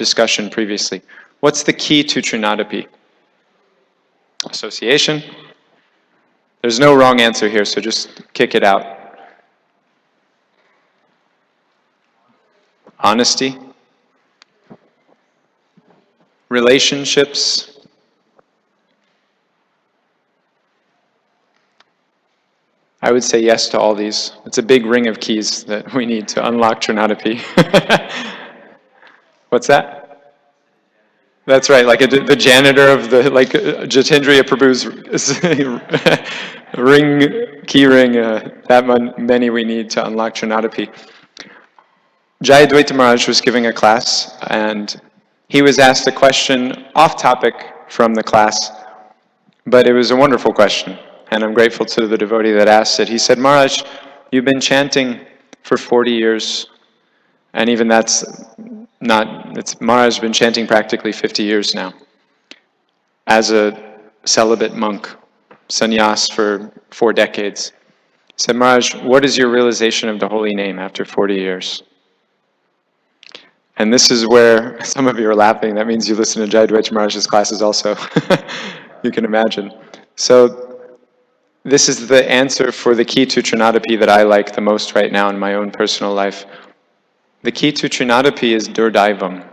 discussion previously. What's the key to Trinad Api? Association. There's no wrong answer here, so just kick it out. Honesty. Relationships. I would say yes to all these. It's a big ring of keys that we need to unlock Trinad Api. What's that? That's right, like the janitor of the, like Jitendriya Prabhu's key ring, that many we need to unlock Trinad Api. Jayadvaita Maharaj was giving a class, and he was asked a question off topic from the class, but it was a wonderful question, and I'm grateful to the devotee that asked it. He said, Maharaj, you've been chanting for 40 years, and even that's Maharaj's been chanting practically 50 years now, as a celibate monk, sannyas for 4 decades. He said, Maharaj, what is your realization of the holy name after 40 years? And this is where some of you are laughing. That means you listen to Jayadvaita Maharaj's classes also. You can imagine. So this is the answer for the key to Trinad Api that I like the most right now in my own personal life. The key to Trinad Api is Durdaivam.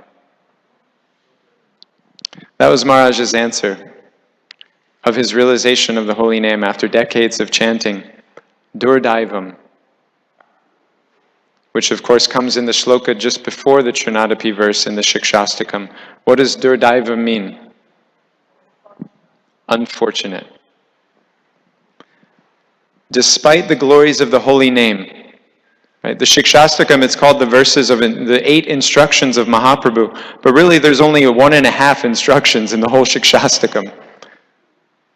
That was Maharaj's answer of his realization of the holy name after decades of chanting. Durdaivam. Which of course comes in the shloka just before the Trinad Api verse in the Shikshastakam. What does Durdaiva mean? Unfortunate. Despite the glories of the holy name, right? The Shikshastakam, it's called the verses of the 8 instructions of Mahaprabhu, but really there's only 1.5 instructions in the whole Shikshastakam.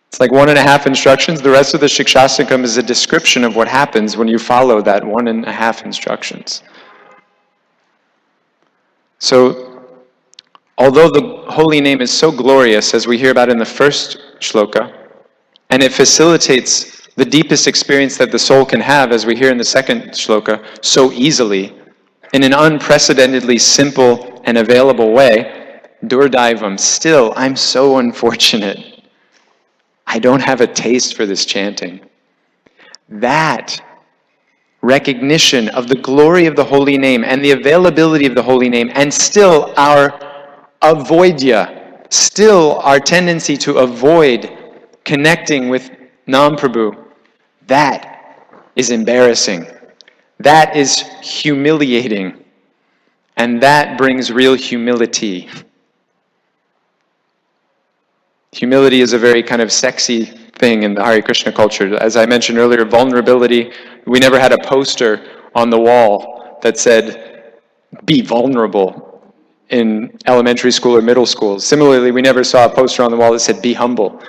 It's like 1.5 instructions. The rest of the Shikshastakam is a description of what happens when you follow that 1.5 instructions. So, although the holy name is so glorious, as we hear about in the first shloka, and it facilitates the deepest experience that the soul can have, as we hear in the second shloka, so easily, in an unprecedentedly simple and available way, Durdaivam, still, I'm so unfortunate. I don't have a taste for this chanting. That recognition of the glory of the holy name and the availability of the holy name, and still our avoidya, still our tendency to avoid connecting with Nam Prabhu, that is embarrassing. That is humiliating. And that brings real humility. Humility is a very kind of sexy thing in the Hare Krishna culture. As I mentioned earlier, vulnerability, we never had a poster on the wall that said, be vulnerable in elementary school or middle school. Similarly, we never saw a poster on the wall that said, be humble.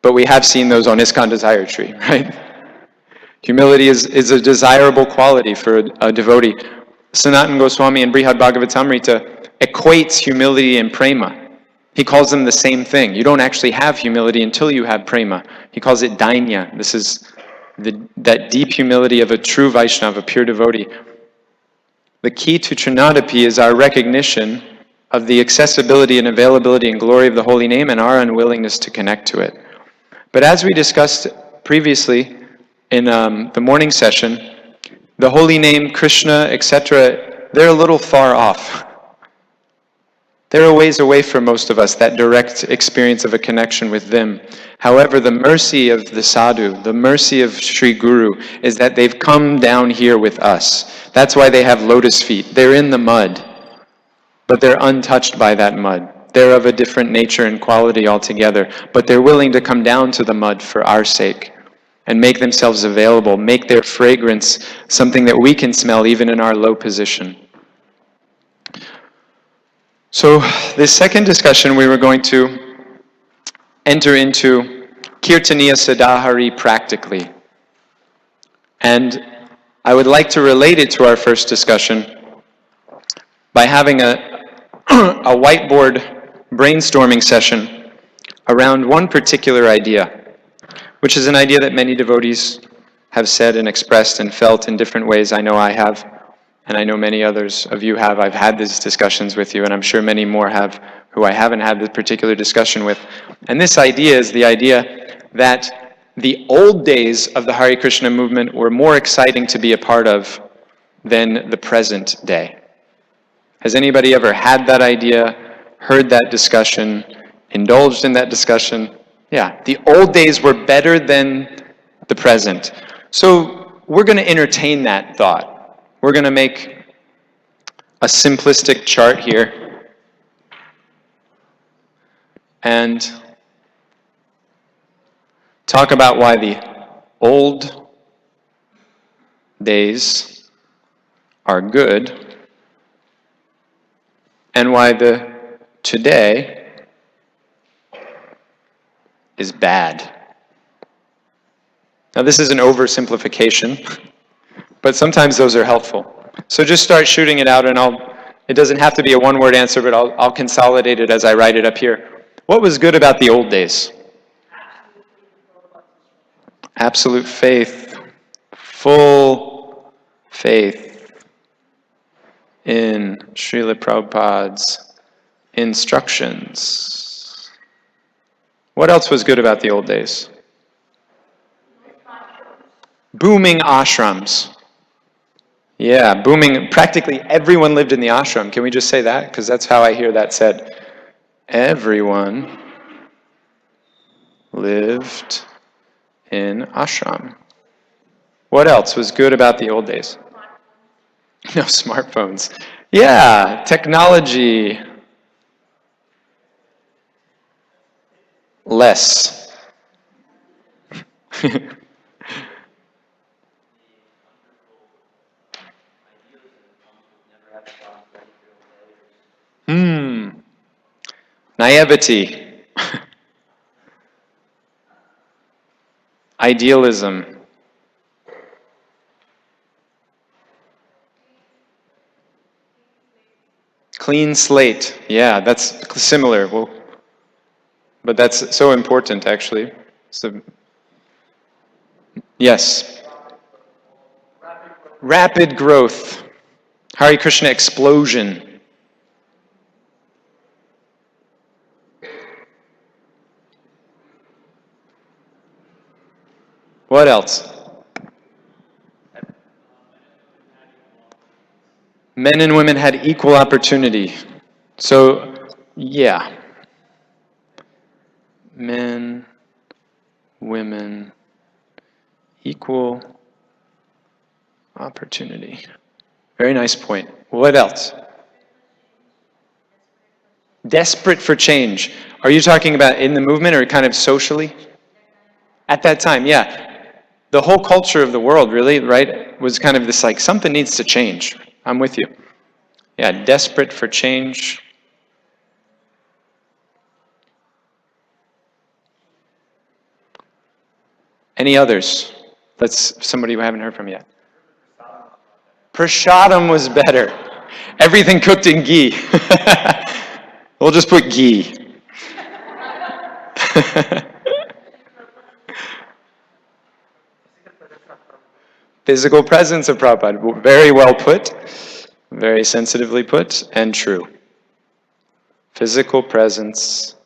But we have seen those on ISKCON Desire Tree, right? Humility is a desirable quality for a devotee. Sanatana Goswami in Brihad Bhagavatamrita equates humility and prema. He calls them the same thing. You don't actually have humility until you have prema. He calls it dainya. This is that deep humility of a true Vaishnava, a pure devotee. The key to Trinad Api is our recognition of the accessibility and availability and glory of the holy name and our unwillingness to connect to it. But as we discussed previously in the morning session, the holy name, Krishna, etc., they're a little far off. They're a ways away from most of us, that direct experience of a connection with them. However, the mercy of the sadhu, the mercy of Sri Guru, is that they've come down here with us. That's why they have lotus feet. They're in the mud, but they're untouched by that mud. They're of a different nature and quality altogether, but they're willing to come down to the mud for our sake and make themselves available, make their fragrance something that we can smell even in our low position. So this second discussion, we were going to enter into Kirtaniya Sadahari practically. And I would like to relate it to our first discussion by having a whiteboard brainstorming session around one particular idea, which is an idea that many devotees have said and expressed and felt in different ways. I know I have. and I know many others of you have. I've had these discussions with you, and I'm sure many more have who I haven't had this particular discussion with. And this idea is the idea that the old days of the Hare Krishna movement were more exciting to be a part of than the present day. Has anybody ever had that idea, heard that discussion, indulged in that discussion? Yeah, the old days were better than the present. So we're going to entertain that thought. We're going to make a simplistic chart here and talk about why the old days are good and why the today is bad. Now, this is an oversimplification, but sometimes those are helpful. So just start shooting it out, and it doesn't have to be a one-word answer, but I'll consolidate it as I write it up here. What was good about the old days? Absolute faith, full faith in Srila Prabhupada's instructions. What else was good about the old days? Booming ashrams. Yeah, booming. Practically everyone lived in the ashram. Can we just say that? Because that's how I hear that said. Everyone lived in ashram. What else was good about the old days? No smartphones. Yeah, technology. Less. Naivety. Idealism. Clean slate. Yeah, that's similar. Well, but that's so important, actually. So, yes. Rapid growth. Hare Krishna explosion. What else? Men and women had equal opportunity. So, yeah. Men, women, equal opportunity. Very nice point. What else? Desperate for change. Are you talking about in the movement or kind of socially? At that time, yeah. The whole culture of the world, really, right, was kind of this like, something needs to change. I'm with you. Yeah, desperate for change. Any others? That's somebody we haven't heard from yet. Prashadam was better. Everything cooked in ghee. We'll just put ghee. Physical presence of Prabhupada. Very well put. Very sensitively put and true. Physical presence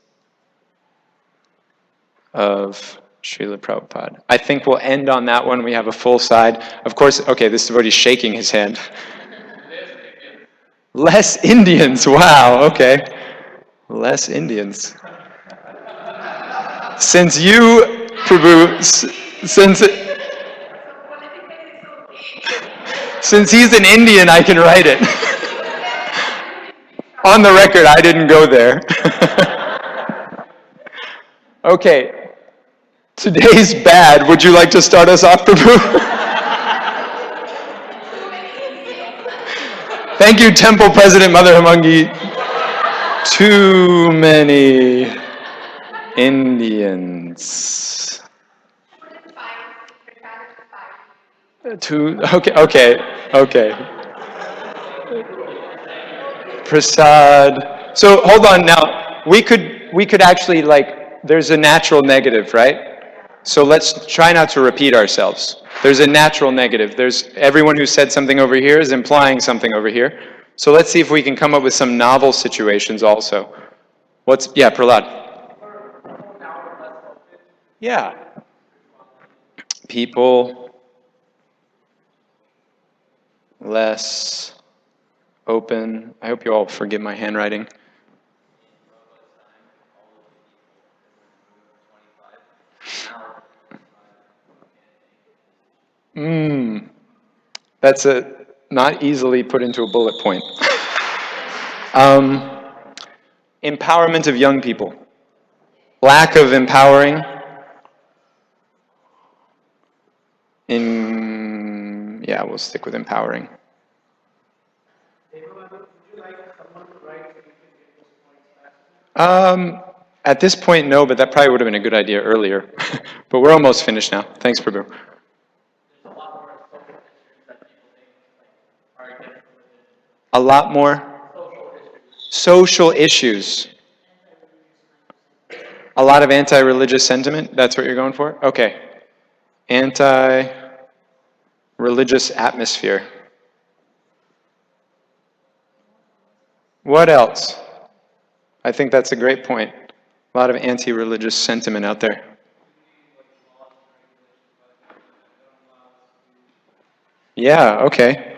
of Srila Prabhupada. I think we'll end on that one. We have a full side. Of course, okay, this devotee's shaking his hand. Less Indians. Wow, okay. Less Indians. Since you, Prabhu, since he's an Indian, I can write it. On the record, I didn't go there. Okay. Today's bad. Would you like to start us off, Prabhu? Thank you, Temple President Mother Hamangi. Too many Indians. Okay. Prasad. So hold on now. We could actually there's a natural negative, right? So let's try not to repeat ourselves. There's a natural negative. There's everyone who said something over here is implying something over here. So let's see if we can come up with some novel situations also. Yeah, Prahlad. Yeah. People less open. I hope you all forgive my handwriting. That's not easily put into a bullet point. Empowerment of young people. Lack of empowering yeah, we'll stick with empowering. At this point, no, but that probably would have been a good idea earlier. But we're almost finished now. Thanks, Prabhu. A lot more social issues. A lot of anti-religious sentiment. That's what you're going for? Okay. Anti-religious atmosphere. What else? I think that's a great point. A lot of anti-religious sentiment out there. Yeah, okay.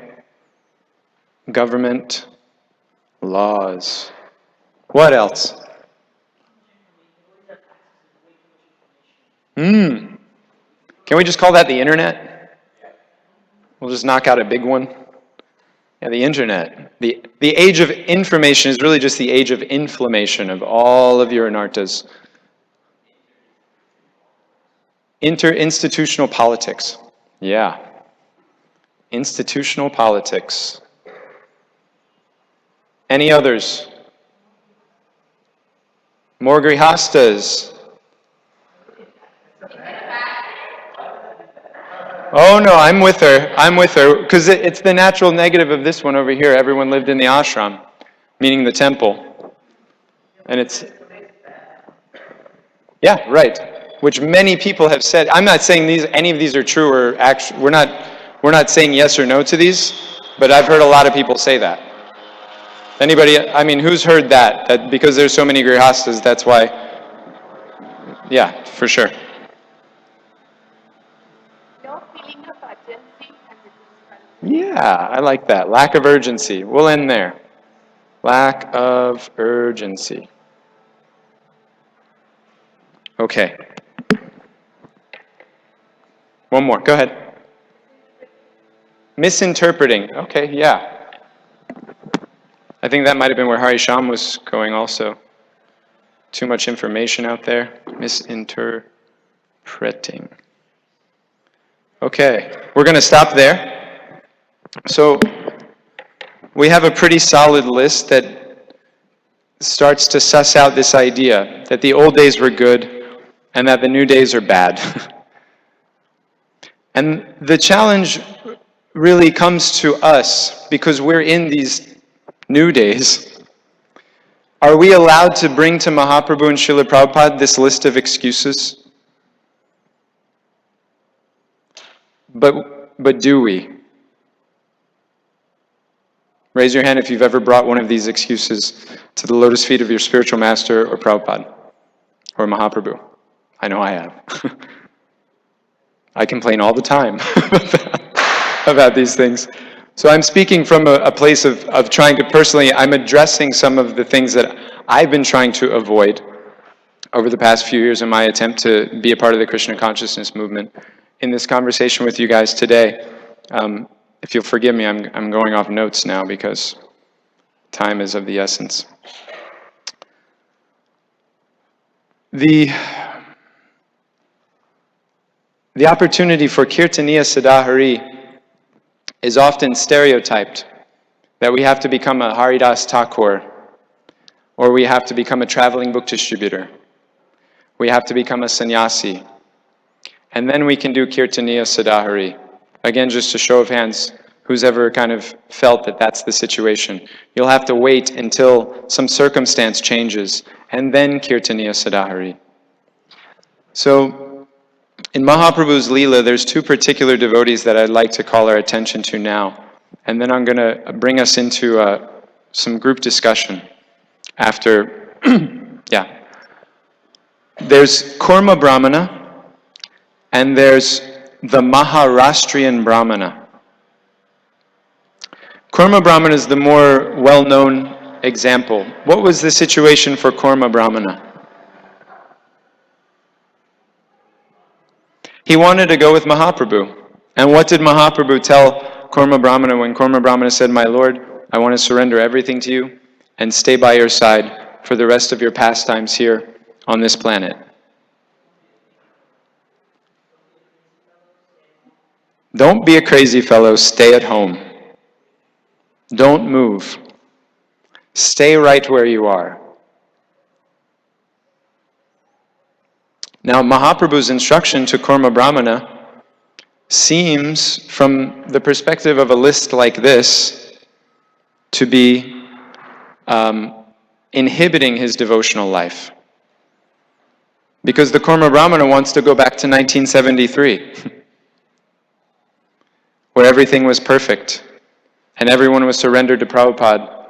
Government laws. What else? Can we just call that the internet? We'll just knock out a big one. Yeah, the internet. The age of information is really just the age of inflammation of all of your anartas. Interinstitutional politics. Yeah. Institutional politics. Any others? More grihastas. Oh no, I'm with her. I'm with her. Because it's the natural negative of this one over here. Everyone lived in the ashram, meaning the temple. And it's... Yeah, right. Which many people have said. I'm not saying any of these are true or actually. We're not saying yes or no to these, but I've heard a lot of people say that. Anybody? I mean, who's heard that? That because there's so many grihastas, that's why. Yeah, for sure. Yeah, I like that. Lack of urgency. We'll end there. Lack of urgency. Okay. One more. Go ahead. Misinterpreting. Okay, yeah. I think that might have been where Hari Sham was going also. Too much information out there. Misinterpreting. Okay, we're going to stop there. So we have a pretty solid list that starts to suss out this idea that the old days were good and that the new days are bad. And the challenge really comes to us because we're in these new days. Are we allowed to bring to Mahaprabhu and Srila Prabhupada this list of excuses? But do we? Raise your hand if you've ever brought one of these excuses to the lotus feet of your spiritual master or Prabhupada or Mahaprabhu. I know I have. I complain all the time about these things. So I'm speaking from a place of trying to personally, I'm addressing some of the things that I've been trying to avoid over the past few years in my attempt to be a part of the Krishna consciousness movement. In this conversation with you guys today, if you'll forgive me, I'm going off notes now because time is of the essence. The opportunity for Kirtaniya Sadahari is often stereotyped, that we have to become a Haridas Thakur, or we have to become a traveling book distributor. We have to become a sannyasi. And then we can do Kirtaniya Sadahari. Again, just a show of hands, who's ever kind of felt that that's the situation. You'll have to wait until some circumstance changes, and then Kirtaniya Sadahari. So, In Mahaprabhu's Leela, there's two particular devotees that I'd like to call our attention to now. And then I'm going to bring us into some group discussion after, yeah. There's Kurma Brahmana, and there's the Maharashtrian Brahmana. Kurma Brahmana is the more well-known example. What was the situation for Kurma Brahmana? He wanted to go with Mahaprabhu. And what did Mahaprabhu tell Kurma Brahmana when Kurma Brahmana said, "My Lord, I want to surrender everything to you and stay by your side for the rest of your pastimes here on this planet"? Don't be a crazy fellow, stay at home. Don't move. Stay right where you are. Now, Mahaprabhu's instruction to Kurma Brahmana seems, from the perspective of a list like this, to be inhibiting his devotional life. Because the Kurma Brahmana wants to go back to 1973, where everything was perfect, and everyone was surrendered to Prabhupada,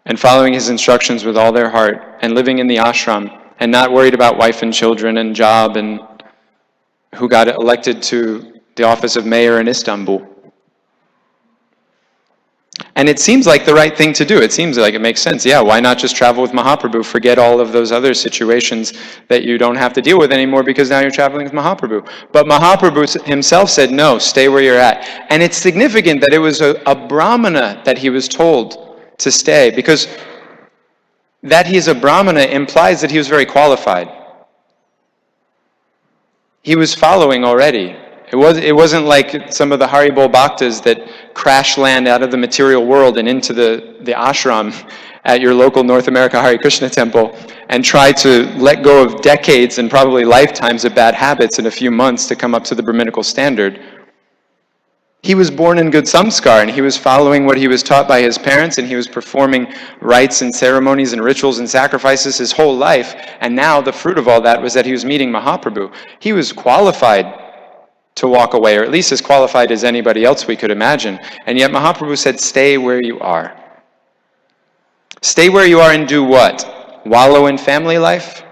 and following his instructions with all their heart, and living in the ashram, and not worried about wife and children and job, and who got elected to the office of mayor in Istanbul. And it seems like the right thing to do. It seems like it makes sense. Yeah, why not just travel with Mahaprabhu? Forget all of those other situations that you don't have to deal with anymore because now you're traveling with Mahaprabhu. But Mahaprabhu himself said, no, stay where you're at. And it's significant that it was a Brahmana that he was told to stay, because that he's a Brahmana implies that he was very qualified. He was following already. It wasn't like some of the Haribol Bhaktas that crash land out of the material world and into the ashram at your local North America Hare Krishna temple and try to let go of decades and probably lifetimes of bad habits in a few months to come up to the Brahminical standard. He was born in good samskar, and he was following what he was taught by his parents, and he was performing rites and ceremonies and rituals and sacrifices his whole life. And now the fruit of all that was that he was meeting Mahaprabhu. He was qualified to walk away, or at least as qualified as anybody else we could imagine. And yet Mahaprabhu said, stay where you are. Stay where you are and do what? Wallow in family life?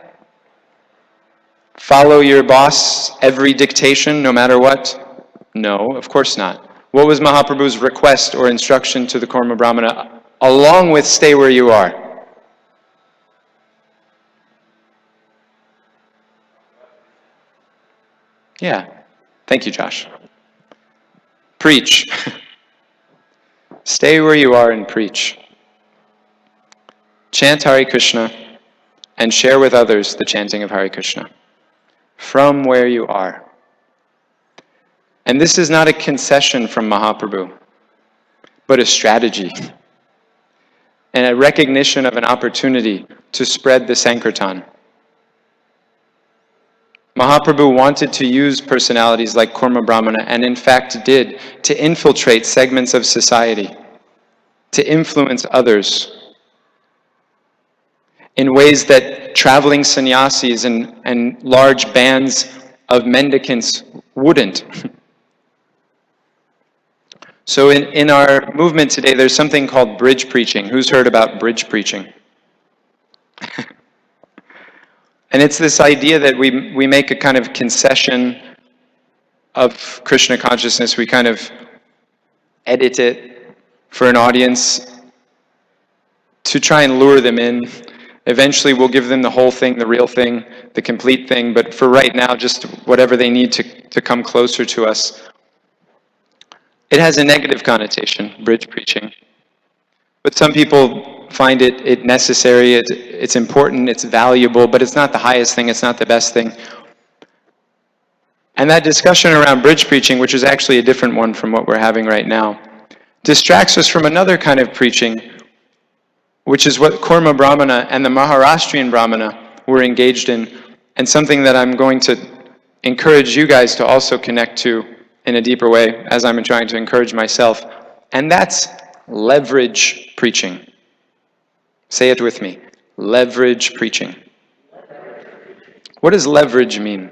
Follow your boss every dictation, no matter what? No, of course not. What was Mahaprabhu's request or instruction to the Kurma Brahmana along with stay where you are? Yeah. Thank you, Josh. Preach. Stay where you are and preach. Chant Hare Krishna and share with others the chanting of Hare Krishna from where you are. And this is not a concession from Mahaprabhu, but a strategy and a recognition of an opportunity to spread the Sankirtan. Mahaprabhu wanted to use personalities like Kurma Brahmana, and in fact did, to infiltrate segments of society, to influence others in ways that traveling sannyasis and large bands of mendicants wouldn't. So in our movement today, there's something called bridge preaching. Who's heard about bridge preaching? And it's this idea that we make a kind of concession of Krishna consciousness. We kind of edit it for an audience to try and lure them in. Eventually we'll give them the whole thing, the real thing, the complete thing, but for right now, just whatever they need to come closer to us. It has a negative connotation, bridge preaching. But some people find it necessary, it's important, it's valuable, but it's not the highest thing, it's not the best thing. And that discussion around bridge preaching, which is actually a different one from what we're having right now, distracts us from another kind of preaching, which is what Kurma Brahmana and the Maharashtrian Brahmana were engaged in, and something that I'm going to encourage you guys to also connect to in a deeper way, as I'm trying to encourage myself, and that's leverage preaching. Say it with me. Leverage preaching. What does leverage mean?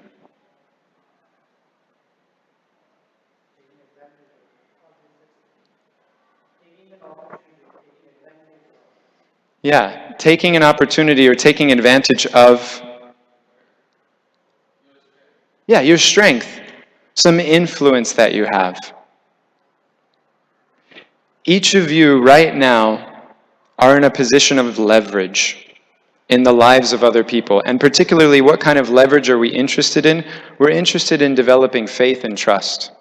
Yeah, taking an opportunity or taking advantage of, yeah, your strength, some influence that you have. Each of you right now are in a position of leverage in the lives of other people. And particularly, what kind of leverage are we interested in? We're interested in developing faith and trust.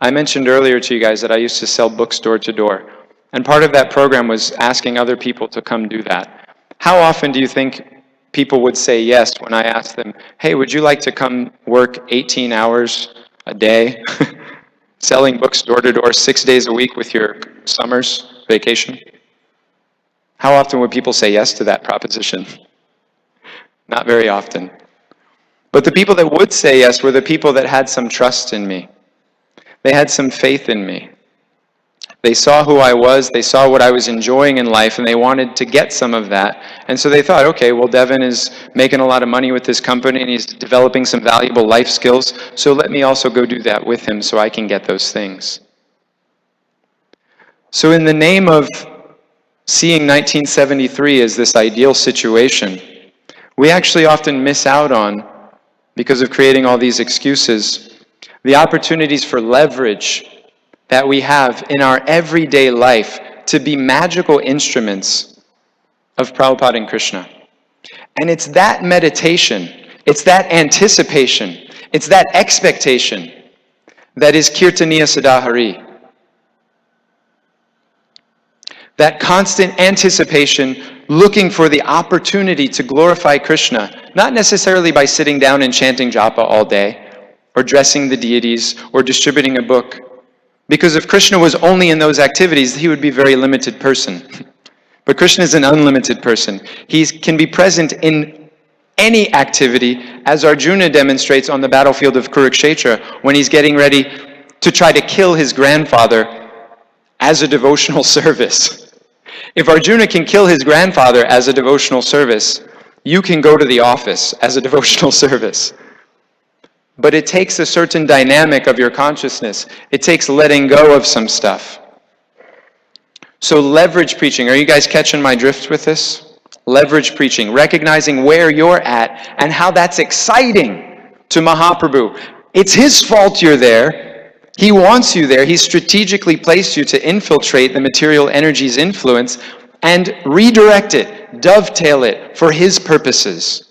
I mentioned earlier to you guys that I used to sell books door to door. And part of that program was asking other people to come do that. How often do you think people would say yes when I asked them, hey, would you like to come work 18 hours a day, selling books door to door 6 days a week with your summer's vacation? How often would people say yes to that proposition? Not very often. But the people that would say yes were the people that had some trust in me. They had some faith in me. They saw who I was, they saw what I was enjoying in life, and they wanted to get some of that. And so they thought, okay, well, Devin is making a lot of money with this company, and he's developing some valuable life skills, so let me also go do that with him so I can get those things. So in the name of seeing 1973 as this ideal situation, we actually often miss out on, because of creating all these excuses, the opportunities for leverage that we have in our everyday life to be magical instruments of Prabhupada and Krishna. And it's that meditation, it's that anticipation, it's that expectation that is Kirtaniya Sadahari. That constant anticipation, looking for the opportunity to glorify Krishna, not necessarily by sitting down and chanting japa all day, or dressing the deities, or distributing a book. Because if Krishna was only in those activities, he would be a very limited person. But Krishna is an unlimited person. He can be present in any activity, as Arjuna demonstrates on the battlefield of Kurukshetra, when he's getting ready to try to kill his grandfather as a devotional service. If Arjuna can kill his grandfather as a devotional service, you can go to the office as a devotional service. But it takes a certain dynamic of your consciousness. It takes letting go of some stuff. So leverage preaching, are you guys catching my drift with this? Leverage preaching, recognizing where you're at and how that's exciting to Mahaprabhu. It's his fault you're there. He wants you there. He strategically placed you to infiltrate the material energy's influence and redirect it, dovetail it for his purposes.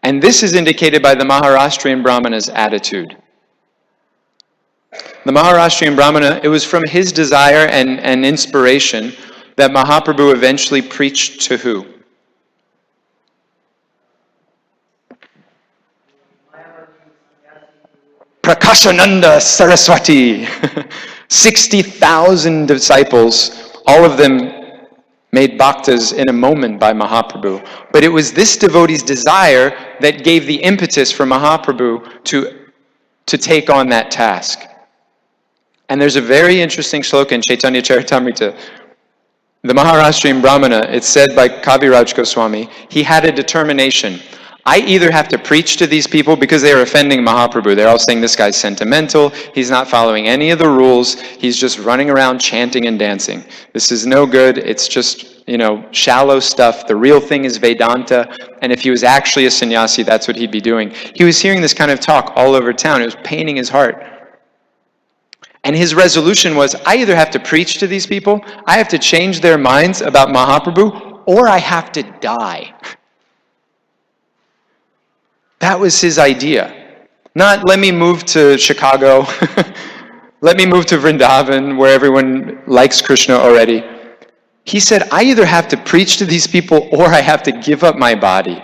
And this is indicated by the Maharashtrian Brahmana's attitude. The Maharashtrian Brahmana, it was from his desire and inspiration that Mahaprabhu eventually preached to who? Prakashananda Saraswati. 60,000 disciples, all of them made bhaktas in a moment by Mahaprabhu. But it was this devotee's desire that gave the impetus for Mahaprabhu to take on that task. And there's a very interesting shloka in Chaitanya Charitamrita. The Maharashtrian Brahmana, it's said by Kaviraj Goswami, he had a determination. I either have to preach to these people because they are offending Mahaprabhu. They're all saying this guy's sentimental, he's not following any of the rules, he's just running around chanting and dancing. This is no good, it's just, shallow stuff. The real thing is Vedanta, and if he was actually a sannyasi, that's what he'd be doing. He was hearing this kind of talk all over town. It was paining his heart. And his resolution was, I either have to preach to these people, I have to change their minds about Mahaprabhu, or I have to die. That was his idea. Not, let me move to Chicago, let me move to Vrindavan, where everyone likes Krishna already. He said, I either have to preach to these people, or I have to give up my body.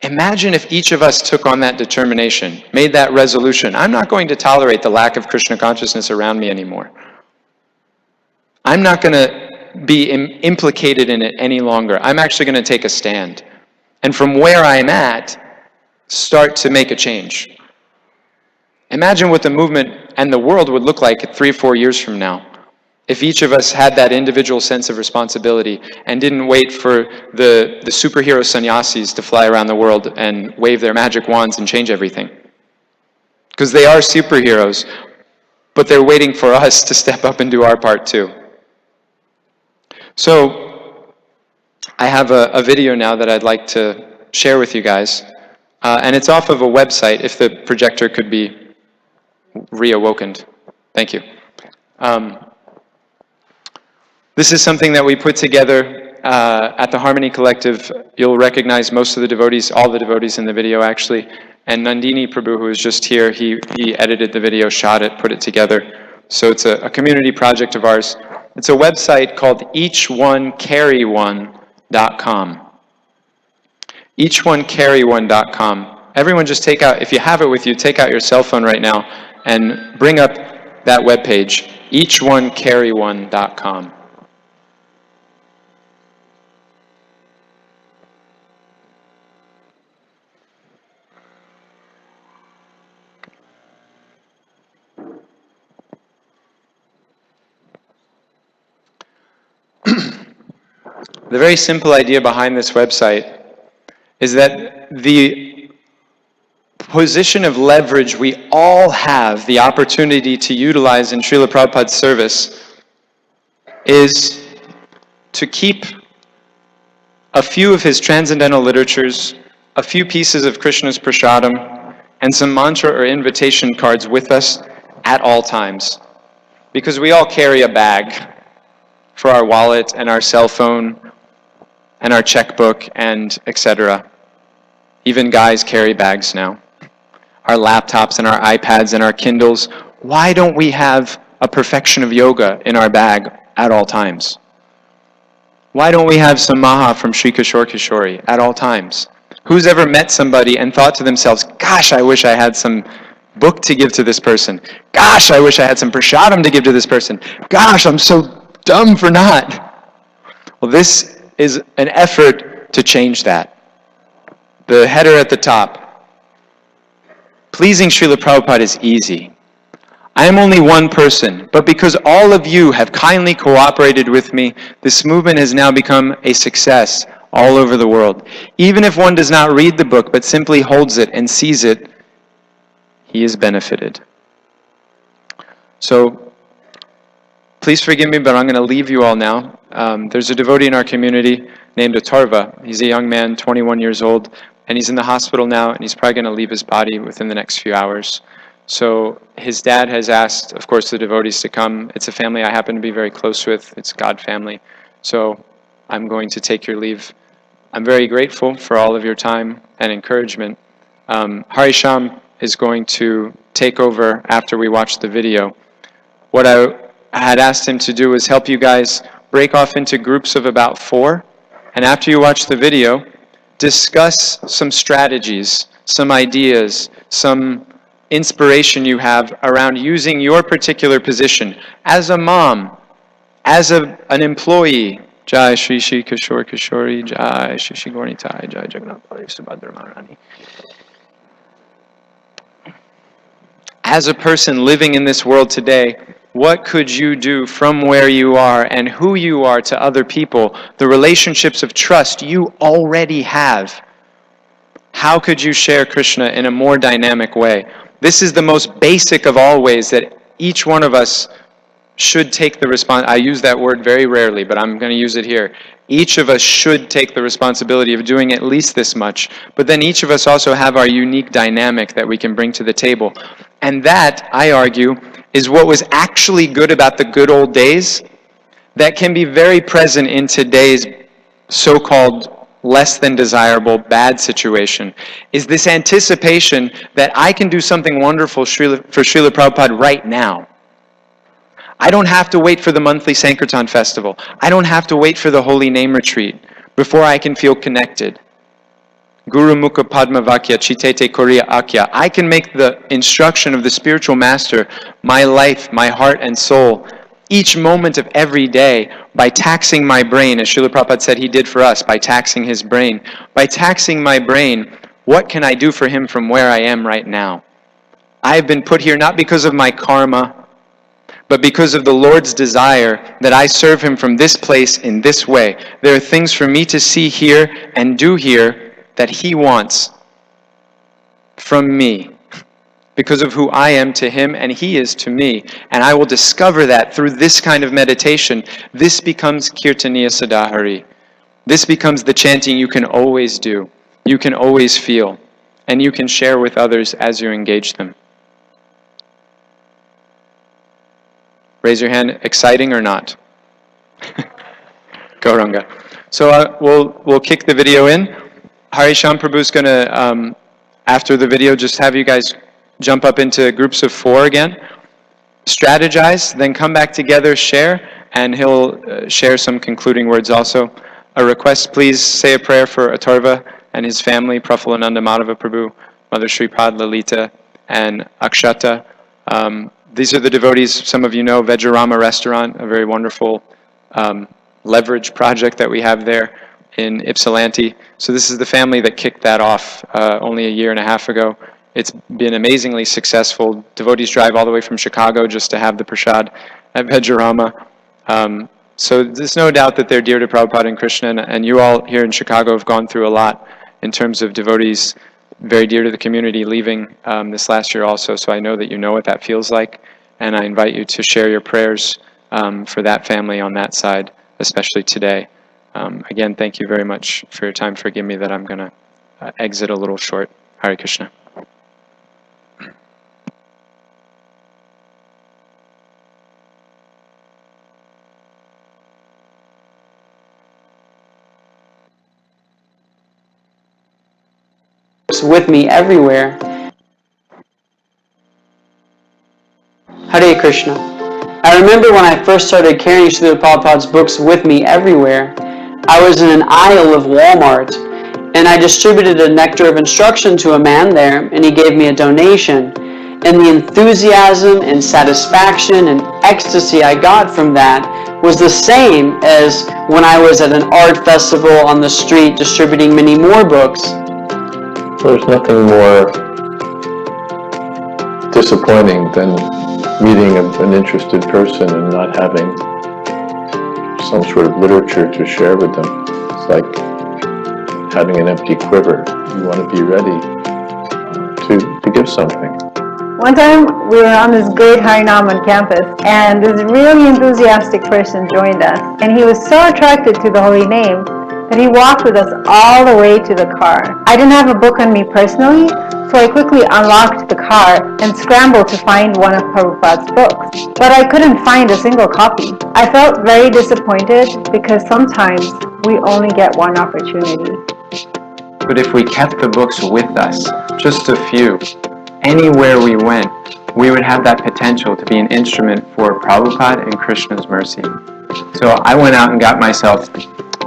Imagine if each of us took on that determination, made that resolution. I'm not going to tolerate the lack of Krishna consciousness around me anymore. I'm not going to be implicated in it any longer. I'm actually going to take a stand. And from where I'm at, start to make a change. Imagine what the movement and the world would look like 3 or 4 years from now, if each of us had that individual sense of responsibility and didn't wait for the superhero sannyasis to fly around the world and wave their magic wands and change everything. Because they are superheroes, but they're waiting for us to step up and do our part too. So I have a video now that I'd like to share with you guys, and it's off of a website, if the projector could be reawoken. Thank you. This is something that we put together at the Harmony Collective. You'll recognize most of the devotees, all the devotees in the video actually. And Nandini Prabhu, who is just here, he edited the video, shot it, put it together. So it's a community project of ours. It's a website called eachonecarryone.com. Eachonecarryone.com. Everyone just take out, if you have it with you, take out your cell phone right now and bring up that webpage, eachonecarryone.com. The very simple idea behind this website is that the position of leverage we all have the opportunity to utilize in Srila Prabhupada's service is to keep a few of his transcendental literatures, a few pieces of Krishna's prasadam, and some mantra or invitation cards with us at all times. Because we all carry a bag for our wallet and our cell phone and our checkbook and etc. Even guys carry bags now. Our laptops and our iPads and our Kindles. Why don't we have a perfection of yoga in our bag at all times? Why don't we have some maha from Sri Kishore Kishori at all times? Who's ever met somebody and thought to themselves, gosh, I wish I had some book to give to this person. Gosh, I wish I had some prasadam to give to this person. Gosh, I'm so dumb for not. Well, this is an effort to change that. The header at the top. Pleasing Srila Prabhupada is easy. I am only one person, but because all of you have kindly cooperated with me, this movement has now become a success all over the world. Even if one does not read the book, but simply holds it and sees it, he is benefited. So, please forgive me, but I'm going to leave you all now. There's a devotee in our community named Atharva. He's a young man, 21 years old, and he's in the hospital now, and he's probably going to leave his body within the next few hours. So his dad has asked, of course, the devotees to come. It's a family I happen to be very close with. It's God family. So I'm going to take your leave. I'm very grateful for all of your time and encouragement. Harisham is going to take over after we watch the video. What I had asked him to do is help you guys break off into groups of about 4. And after you watch the video, discuss some strategies, some ideas, some inspiration you have around using your particular position as a mom, as an employee. Jai Shri Shri Kishore Kishori, Jai Shri Shri Gornitai, Jai Jagannath Bali Subhadra Maharani. As a person living in this world today, what could you do from where you are and who you are to other people, the relationships of trust you already have? How could you share Krishna in a more dynamic way? This is the most basic of all ways that each one of us should take the I use that word very rarely, but I'm going to use it here. Each of us should take the responsibility of doing at least this much, but then each of us also have our unique dynamic that we can bring to the table. And that, I argue, is what was actually good about the good old days that can be very present in today's so-called less than desirable, bad situation, is this anticipation that I can do something wonderful for Srila Prabhupada right now. I don't have to wait for the monthly Sankirtan festival. I don't have to wait for the Holy Name Retreat before I can feel connected. Guru Mukha Padma Vakya Chitete Koriya Akya. I can make the instruction of the spiritual master my life, my heart and soul, each moment of every day by taxing my brain, as Srila Prabhupada said he did for us, by taxing his brain. By taxing my brain, what can I do for him from where I am right now? I have been put here not because of my karma, but because of the Lord's desire that I serve him from this place in this way. There are things for me to see here and do here that he wants from me. because of who I am to him and he is to me. And I will discover that through this kind of meditation. This becomes Kirtaniya Sadahari. This becomes the chanting you can always do, you can always feel, and you can share with others as you engage them. Raise your hand, exciting or not? Go Ranga. So we'll kick the video in. Harisham Prabhu's going to, after the video, just have you guys jump up into groups of 4 again, strategize, then come back together, share, and he'll share some concluding words also. A request, please say a prayer for Atharva and his family, Prafulananda Madhava Prabhu, Mother Shripad, Lalita, and Akshata. These are the devotees, some of you know, Vajrarama Restaurant, a very wonderful leverage project that we have there in Ypsilanti. So this is the family that kicked that off only a year and a half ago. It's been amazingly successful. Devotees drive all the way from Chicago just to have the prasad at Vajrarama. So there's no doubt that they're dear to Prabhupada and Krishna, and you all here in Chicago have gone through a lot in terms of devotees very dear to the community leaving this last year also. So I know that you know what that feels like, and I invite you to share your prayers for that family on that side, especially today. Again, thank you very much for your time. Forgive me that I'm going to exit a little short. Hare Krishna. With me everywhere. Hare Krishna. I remember when I first started carrying Srila Prabhupada's books with me everywhere. I was in an aisle of Walmart, and I distributed a nectar of instruction to a man there, and he gave me a donation. And the enthusiasm and satisfaction and ecstasy I got from that was the same as when I was at an art festival on the street distributing many more books. There's nothing more disappointing than meeting an interested person and not having some sort of literature to share with them. It's like having an empty quiver. You want to be ready to give something. One time we were on this great Harinam on campus, and this really enthusiastic person joined us, and he was so attracted to the holy name that he walked with us all the way to the car. I didn't have a book on me personally, so I quickly unlocked the car and scrambled to find one of Prabhupada's books. But I couldn't find a single copy. I felt very disappointed because sometimes we only get one opportunity. But if we kept the books with us, just a few, anywhere we went, we would have that potential to be an instrument for Prabhupada and Krishna's mercy. So I went out and got myself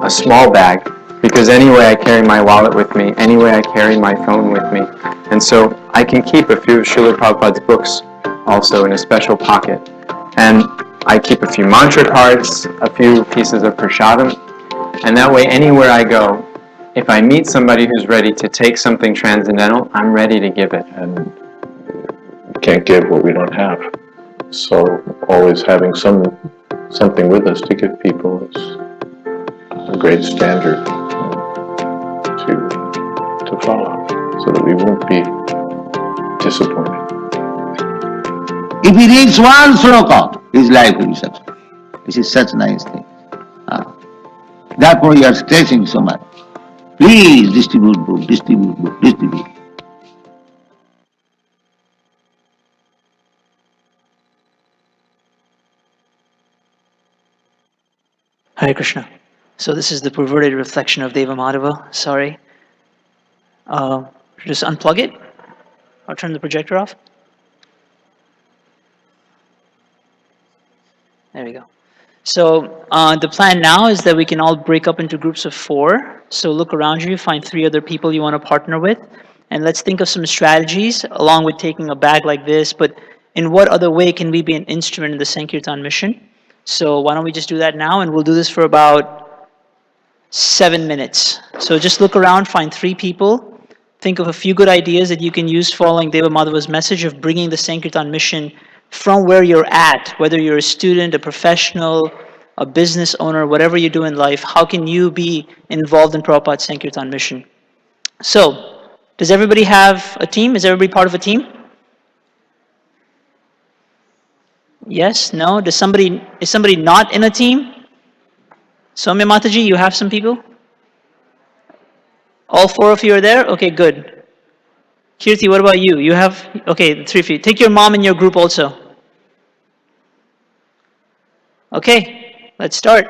a small bag, because anyway I carry my wallet with me, anyway I carry my phone with me. And so I can keep a few of Srila Prabhupada's books also in a special pocket. And I keep a few mantra cards, a few pieces of prasadam, and that way anywhere I go, if I meet somebody who's ready to take something transcendental, I'm ready to give it. And we can't give what we don't have. So always having something with us to give people is a great standard to follow, so that we won't be disappointed. If he reads one sloka, his life will be successful. This is such a nice thing. Therefore you are stressing so much. Please distribute book, distribute book, distribute. Hare Krishna. So this is the perverted reflection of Deva Madhava. Sorry. Just unplug it. I'll turn the projector off. There we go. So the plan now is that we can all break up into groups of 4. So look around you, find 3 other people you want to partner with, and let's think of some strategies along with taking a bag like this, but in what other way can we be an instrument in the Sankirtan mission? So why don't we just do that now, and we'll do this for about 7 minutes. So just look around, find 3 people, think of a few good ideas that you can use following Deva Madhava's message of bringing the Sankirtan mission from where you're at, whether you're a student, a professional, a business owner, whatever you do in life, how can you be involved in Prabhupada's Sankirtan mission? So, does everybody have a team? Is everybody part of a team? Yes? No? Is somebody not in a team? Soumya Mataji, you have some people? All four of you are there? Okay, good. Kirti, what about you? You have, okay, the three of you. Take your mom in your group also. Okay, let's start.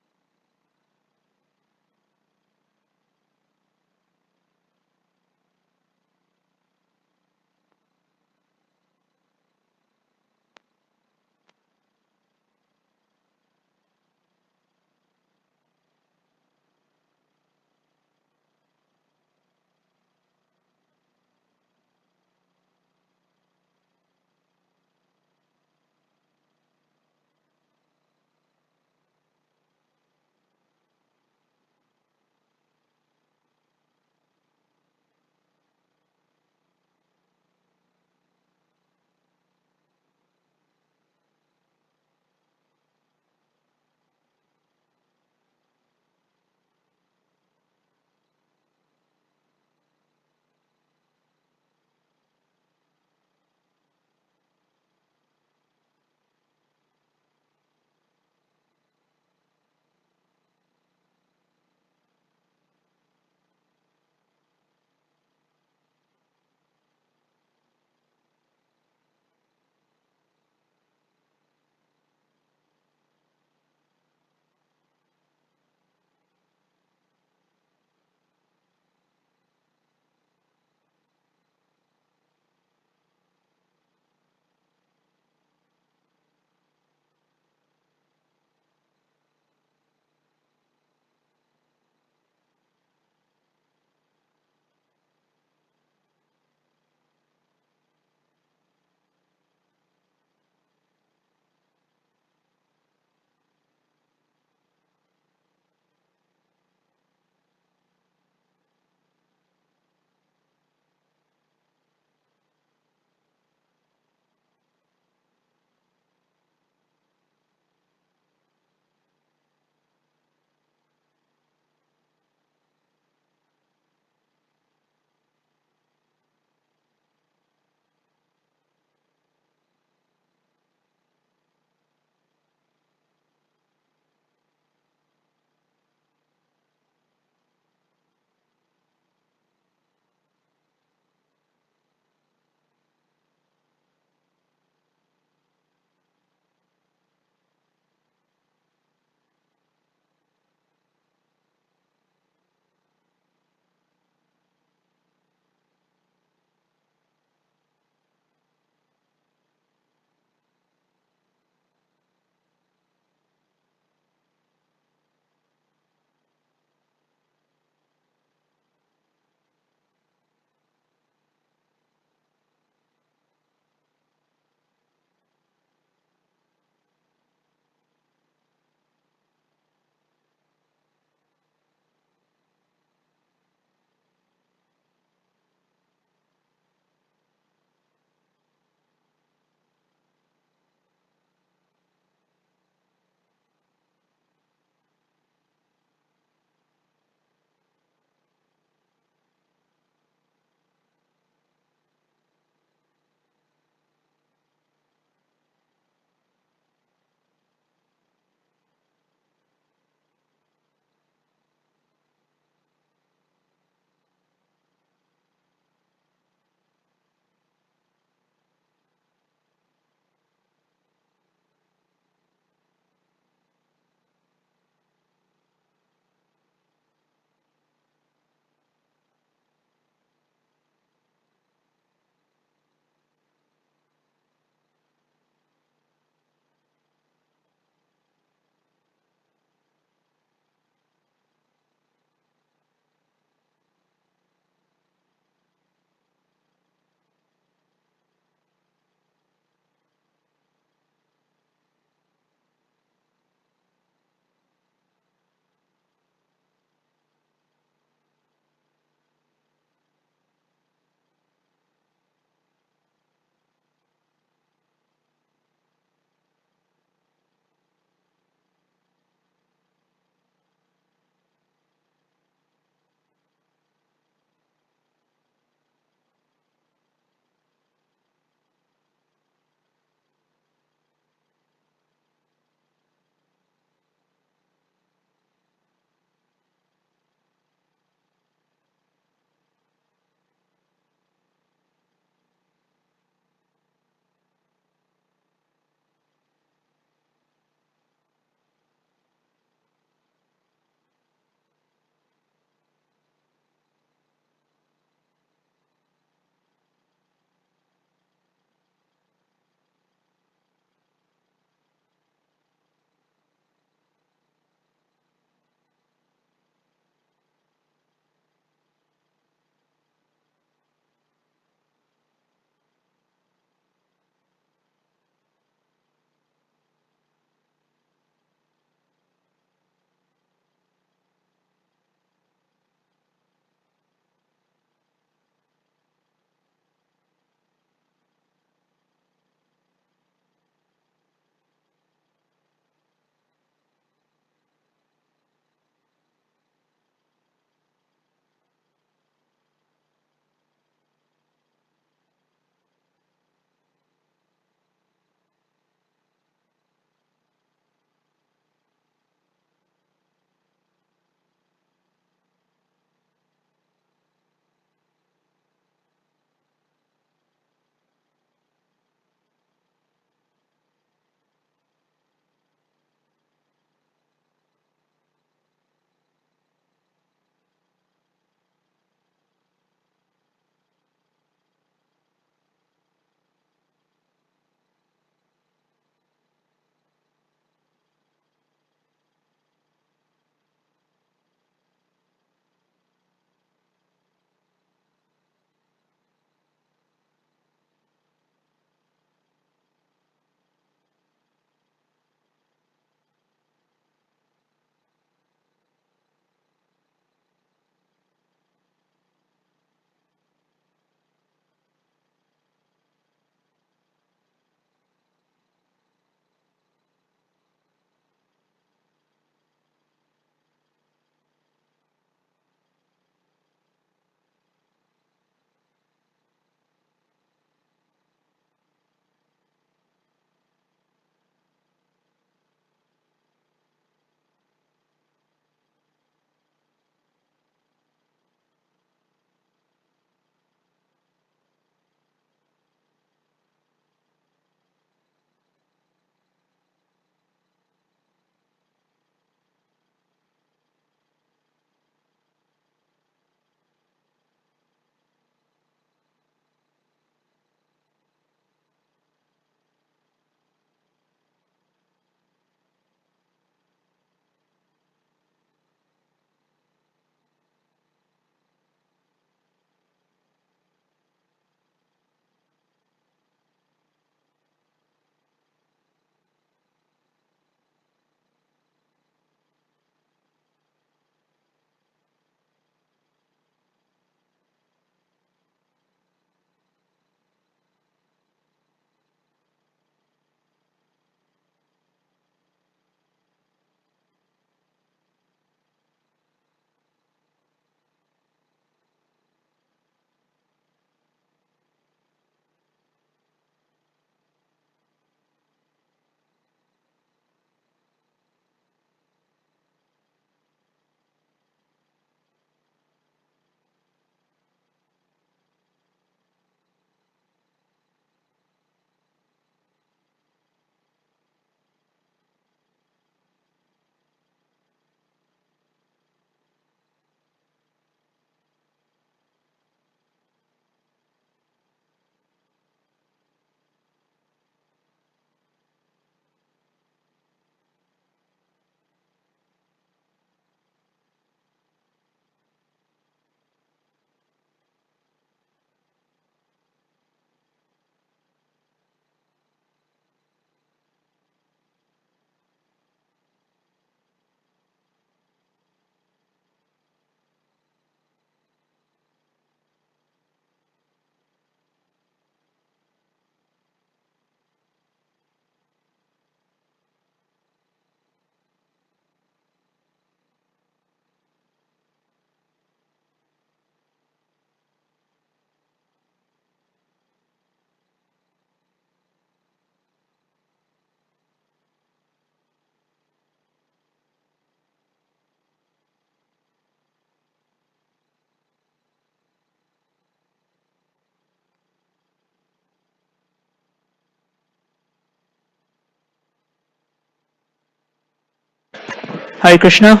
Hare Krishna.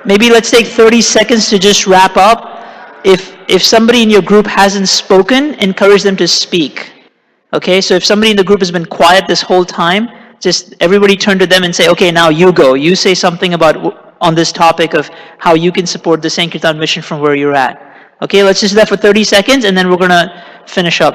Maybe let's take 30 seconds to just wrap up. If somebody in your group hasn't spoken, encourage them to speak. Okay, so if somebody in the group has been quiet this whole time, just everybody turn to them and say, okay, now you go. You say something about on this topic of how you can support the Sankirtan mission from where you're at. Okay, let's just do that for 30 seconds and then we're going to finish up.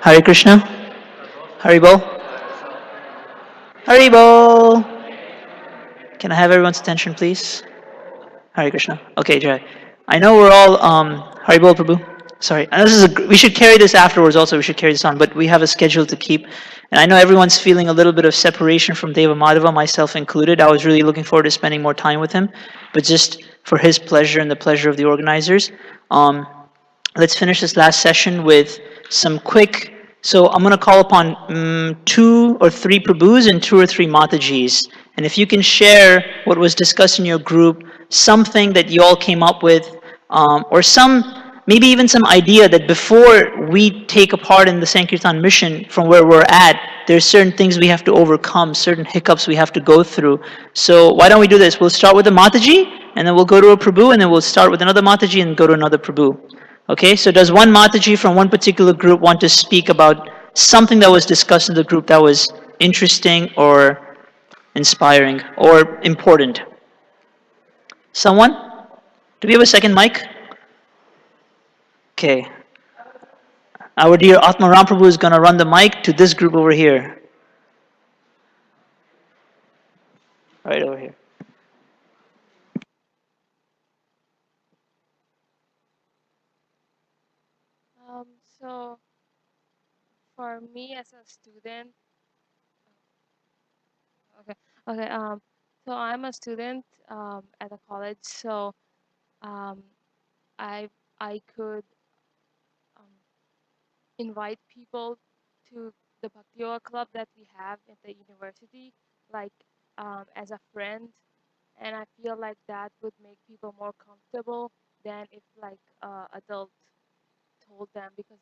Hare Krishna. Haribol. Haribol. Can I have everyone's attention, please? Hare Krishna. Okay, Jai. I know we're all Haribol Prabhu. Sorry, and this is we should carry this afterwards. Also, we should carry this on, but we have a schedule to keep, and I know everyone's feeling a little bit of separation from Deva Madhava, myself included. I was really looking forward to spending more time with him, but just for his pleasure and the pleasure of the organizers, let's finish this last session with some quick. So I'm going to call upon 2 or 3 Prabhus and 2 or 3 Matajis. And if you can share what was discussed in your group, something that you all came up with, or maybe even some idea that before we take a part in the Sankirtan mission from where we're at, there's certain things we have to overcome, certain hiccups we have to go through. So why don't we do this? We'll start with a Mataji, and then we'll go to a Prabhu, and then we'll start with another Mataji and go to another Prabhu. Okay, so does one Mataji from one particular group want to speak about something that was discussed in the group that was interesting or inspiring or important? Someone? Do we have a second mic? Okay. Our dear Atma Ram Prabhu is going to run the mic to this group over here. Right over here. So for me as a student, okay, okay. So I'm a student at a college. So um, I I could um, invite people to the Bhakti Yoga club that we have at the university, like as a friend, and I feel like that would make people more comfortable than if like adult told them because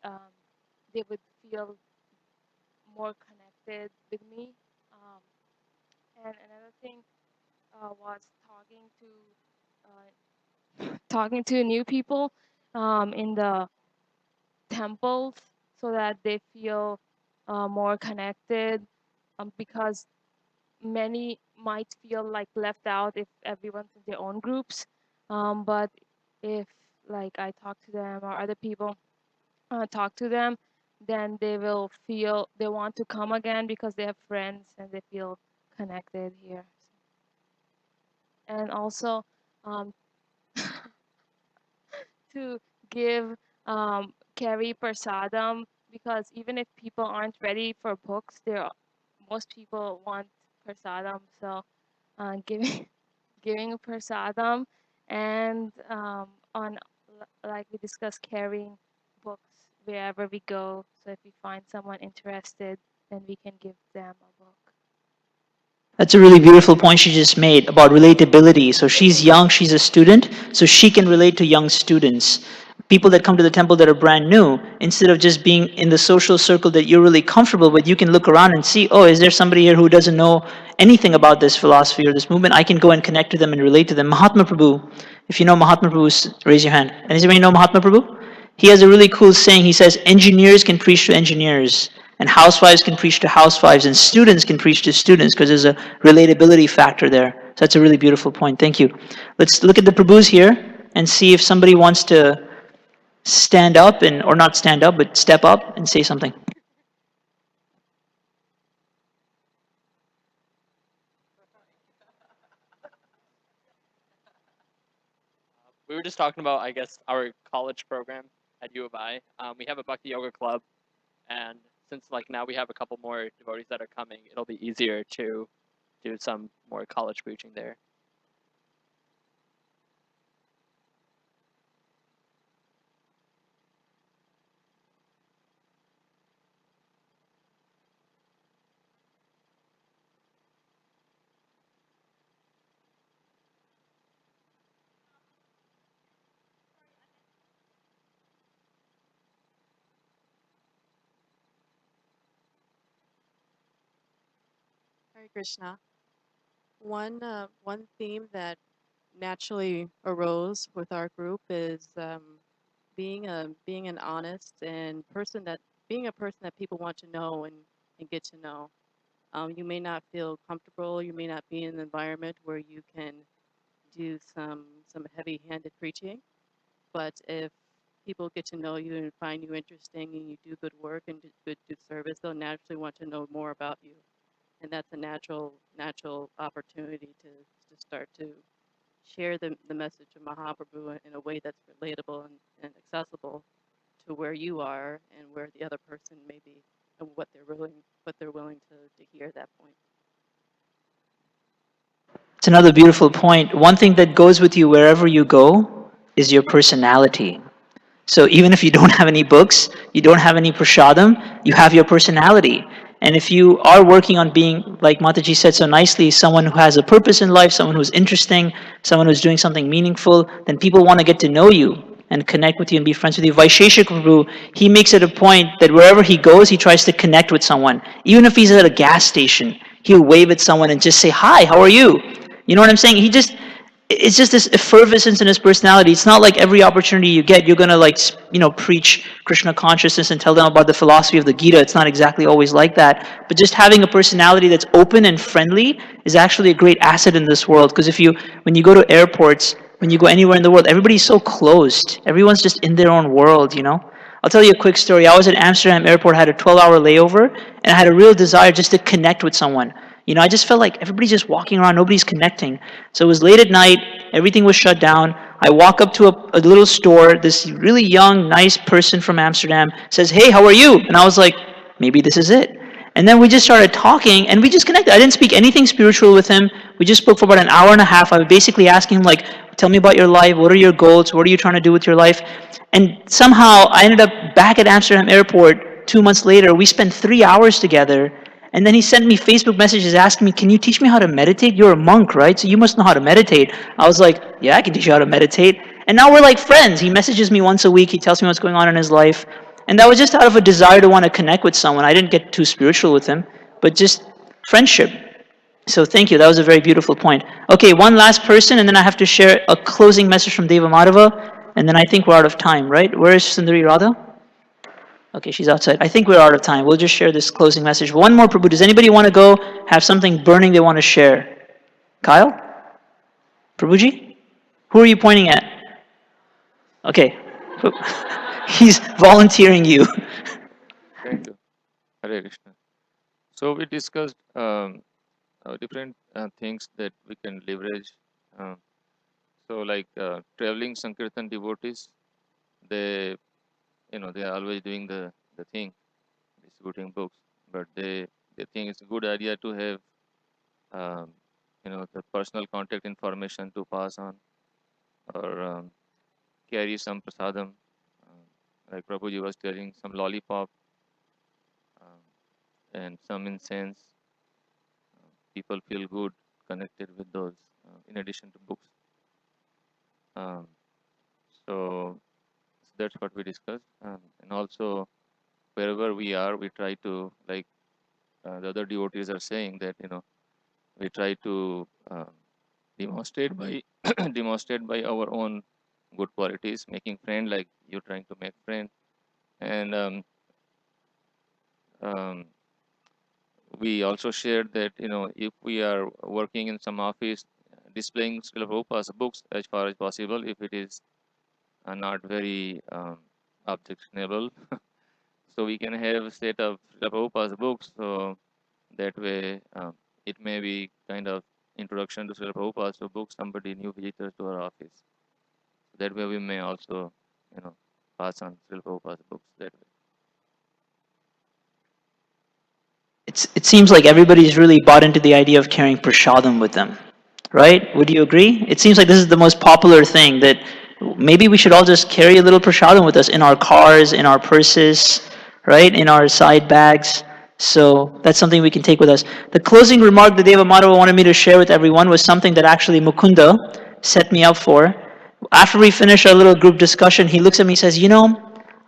um, they would feel more connected with me. Um, and another thing was talking to new people in the temples so that they feel more connected because many might feel like left out if everyone's in their own groups. But if like I talk to them or other people talk to them, then they will feel they want to come again because they have friends and they feel connected here. And also um, to give carry prasadam because even if people aren't ready for books, most people want prasadam. So giving giving prasadam and like we discussed, carrying books wherever we go. So if we find someone interested, then we can give them a book. That's a really beautiful point she just made about relatability. So she's young, she's a student, so she can relate to young students. People that come to the temple that are brand new, instead of just being in the social circle that you're really comfortable with, you can look around and see, oh, is there somebody here who doesn't know anything about this philosophy or this movement? I can go and connect to them and relate to them. Mahatma Prabhu, if you know Mahatma Prabhu, raise your hand. Anybody know Mahatma Prabhu? He has a really cool saying. He says, engineers can preach to engineers, and housewives can preach to housewives, and students can preach to students, because there's a relatability factor there. So that's a really beautiful point. Thank you. Let's look at the Prabhus here and see if somebody wants to stand up, and or not stand up, but step up and say something. We were just talking about, I guess, our college program at U of I. We have a Bhakti Yoga club, and since like now we have a couple more devotees that are coming, it'll be easier to do some more college preaching there. Hare Krishna. One theme that naturally arose with our group is being an honest and person that being a person that people want to know and get to know. You may not feel comfortable. You may not be in an environment where you can do some heavy-handed preaching. But if people get to know you and find you interesting and you do good work and do service, they'll naturally want to know more about you. And that's a natural opportunity to start to share the message of Mahaprabhu in a way that's relatable and accessible to where you are and where the other person may be and what they're willing to hear at that point. It's another beautiful point. One thing that goes with you wherever you go is your personality. So even if you don't have any books, you don't have any prashadam, you have your personality. And if you are working on being, like Mataji said so nicely, someone who has a purpose in life, someone who's interesting, someone who's doing something meaningful, then people want to get to know you and connect with you and be friends with you. Vaisheshik Prabhu, he makes it a point that wherever he goes, he tries to connect with someone. Even if he's at a gas station, he'll wave at someone and just say, hi, how are you? You know what I'm saying? It's just this effervescence in his personality. It's not like every opportunity you get, you're going to like, preach Krishna consciousness and tell them about the philosophy of the Gita. It's not exactly always like that. But just having a personality that's open and friendly is actually a great asset in this world. Because when you go to airports, when you go anywhere in the world, everybody's so closed. Everyone's just in their own world. I'll tell you a quick story. I was at Amsterdam airport, had a 12-hour layover, and I had a real desire just to connect with someone. I just felt like everybody's just walking around, nobody's connecting. So it was late at night, everything was shut down. I walk up to a little store, this really young, nice person from Amsterdam says, "Hey, how are you?" And I was like, maybe this is it. And then we just started talking, and we just connected. I didn't speak anything spiritual with him. We just spoke for about an hour and a half. I was basically asking him, like, tell me about your life. What are your goals? What are you trying to do with your life? And somehow I ended up back at Amsterdam airport 2 months later. We spent 3 hours together. And then he sent me Facebook messages asking me, can you teach me how to meditate? You're a monk, right? So you must know how to meditate. I was like, yeah, I can teach you how to meditate. And now we're like friends. He messages me once a week. He tells me what's going on in his life. And that was just out of a desire to want to connect with someone. I didn't get too spiritual with him, but just friendship. So thank you. That was a very beautiful point. Okay, one last person, and then I have to share a closing message from Deva Madhava, and then I think we're out of time, right? Where is Sundari Radha? Okay, she's outside. I think we're out of time. We'll just share this closing message. One more, Prabhu. Does anybody want to go have something burning they want to share? Kyle? Prabhuji? Who are you pointing at? Okay. He's volunteering you. Thank you. Hare Krishna. So we discussed different things that we can leverage. Uh, so like traveling Sankirtan devotees, they they are always doing the thing, distributing books, but they think it's a good idea to have um, the personal contact information to pass on, or carry some prasadam, like Prabhuji was telling, some lollipop um, and some incense. People feel good connected with those, in addition to books. Um, so that's what we discussed, and also wherever we are, we try to, like the other devotees are saying, that we try to demonstrate by demonstrate by our own good qualities, making friend, like you're trying to make friend. And um, we also shared that if we are working in some office, displaying Srila Prabhupada's books as far as possible, if it is not very objectionable. So we can have a set of Srila Prabhupada's books, so that way it may be kind of introduction to Srila Prabhupada, so book somebody new visitors to our office. That way we may also pass on Srila Prabhupada's books that way. It seems like everybody's really bought into the idea of carrying prasadam with them, right? Would you agree? It seems like this is the most popular thing, that maybe we should all just carry a little prasadam with us in our cars, in our purses, right? In our side bags. So that's something we can take with us. The closing remark that Deva Madhava wanted me to share with everyone was something that actually Mukunda set me up for. After we finish our little group discussion, he looks at me and says,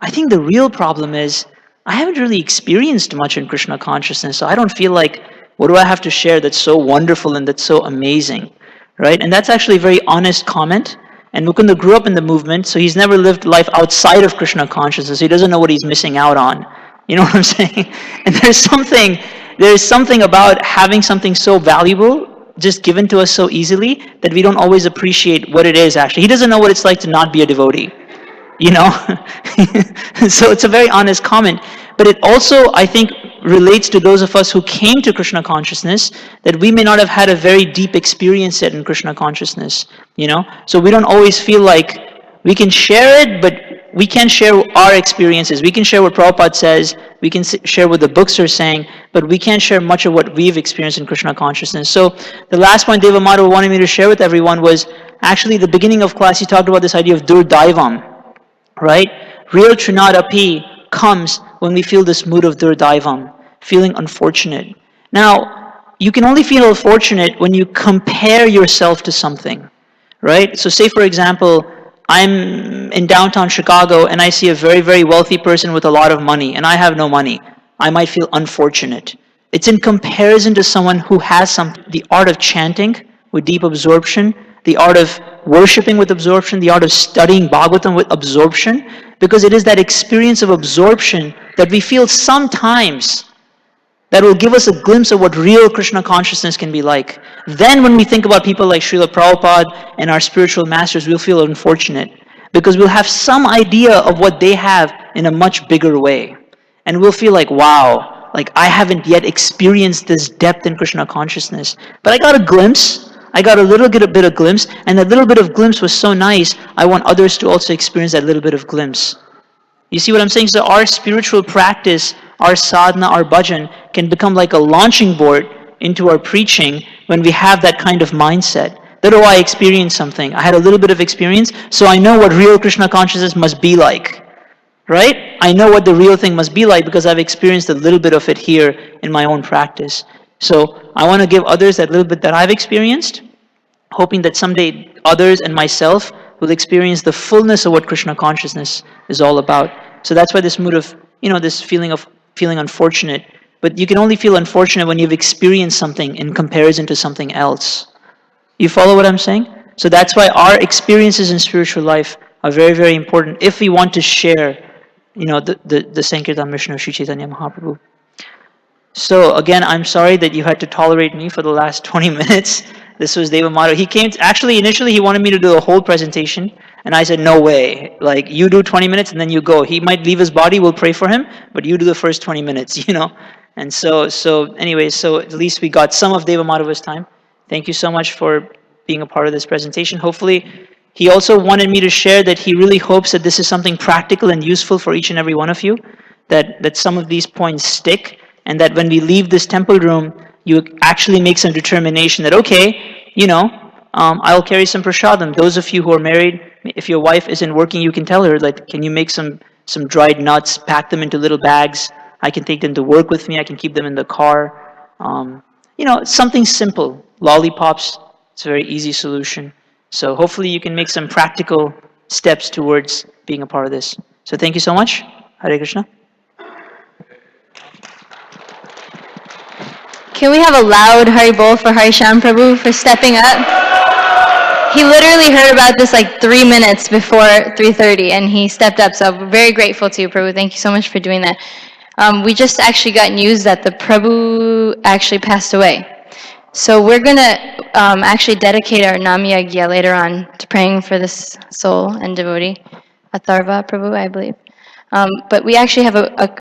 I think the real problem is I haven't really experienced much in Krishna consciousness, so I don't feel like, what do I have to share that's so wonderful and that's so amazing, right? And that's actually a very honest comment. And Mukunda grew up in the movement, so he's never lived life outside of Krishna consciousness. He doesn't know what he's missing out on. You know what I'm saying? And there's something about having something so valuable just given to us so easily that we don't always appreciate what it is actually. He doesn't know what it's like to not be a devotee. So it's a very honest comment, but it also, I think, relates to those of us who came to Krishna consciousness, that we may not have had a very deep experience yet in Krishna consciousness, so we don't always feel like we can share it, but we can share our experiences. We can share what Prabhupada says, we can share what the books are saying, but we can't share much of what we've experienced in Krishna consciousness. So the last point Deva Madhava wanted me to share with everyone was, actually the beginning of class, he talked about this idea of Durdaivam. Right? Real Trinad Api comes when we feel this mood of Durdaivam, feeling unfortunate. Now, you can only feel unfortunate when you compare yourself to something, right? So say, for example, I'm in downtown Chicago and I see a very, very wealthy person with a lot of money and I have no money. I might feel unfortunate. It's in comparison to someone who has the art of chanting with deep absorption, the art of worshipping with absorption, the art of studying Bhagavatam with absorption, because it is that experience of absorption that we feel sometimes that will give us a glimpse of what real Krishna consciousness can be like. Then when we think about people like Srila Prabhupada and our spiritual masters, we'll feel unfortunate, because we'll have some idea of what they have in a much bigger way. And we'll feel like, wow, like I haven't yet experienced this depth in Krishna consciousness. But I got a glimpse. I got a little bit of glimpse, and that little bit of glimpse was so nice. I want others to also experience that little bit of glimpse. You see what I'm saying? So our spiritual practice, our sadhana, our bhajan can become like a launching board into our preaching when we have that kind of mindset. That, oh, I experienced something. I had a little bit of experience, so I know what real Krishna consciousness must be like. Right? I know what the real thing must be like because I've experienced a little bit of it here in my own practice. So I want to give others that little bit that I've experienced, hoping that someday others and myself will experience the fullness of what Krishna consciousness is all about. So that's why this mood of, this feeling of feeling unfortunate. But you can only feel unfortunate when you've experienced something in comparison to something else. You follow what I'm saying? So that's why our experiences in spiritual life are very, very important if we want to share, the Sankirtan mission of Sri Chaitanya Mahaprabhu. So again, I'm sorry that you had to tolerate me for the last 20 minutes. This was Deva Madhava. He came, actually, initially he wanted me to do the whole presentation, and I said, no way. Like, you do 20 minutes and then you go. He might leave his body, we'll pray for him, but you do the first 20 minutes, And so anyways, so at least we got some of Deva Madhava's time. Thank you so much for being a part of this presentation. Hopefully, he also wanted me to share that he really hopes that this is something practical and useful for each and every one of you, that some of these points stick, and that when we leave this temple room, you actually make some determination that, okay, I'll carry some prasadam. Those of you who are married, if your wife isn't working, you can tell her, like, can you make some dried nuts, pack them into little bags. I can take them to work with me. I can keep them in the car. Something simple. Lollipops, it's a very easy solution. So hopefully you can make some practical steps towards being a part of this. So thank you so much. Hare Krishna. Can we have a loud Hari Bol for Harisham Prabhu for stepping up? He literally heard about this like 3 minutes before 3:30, and he stepped up. So we're very grateful to you, Prabhu. Thank you so much for doing that. We just actually got news that the Prabhu actually passed away. So we're going to actually dedicate our Nam Yagya later on to praying for this soul and devotee, Atharva Prabhu, I believe. But we actually have a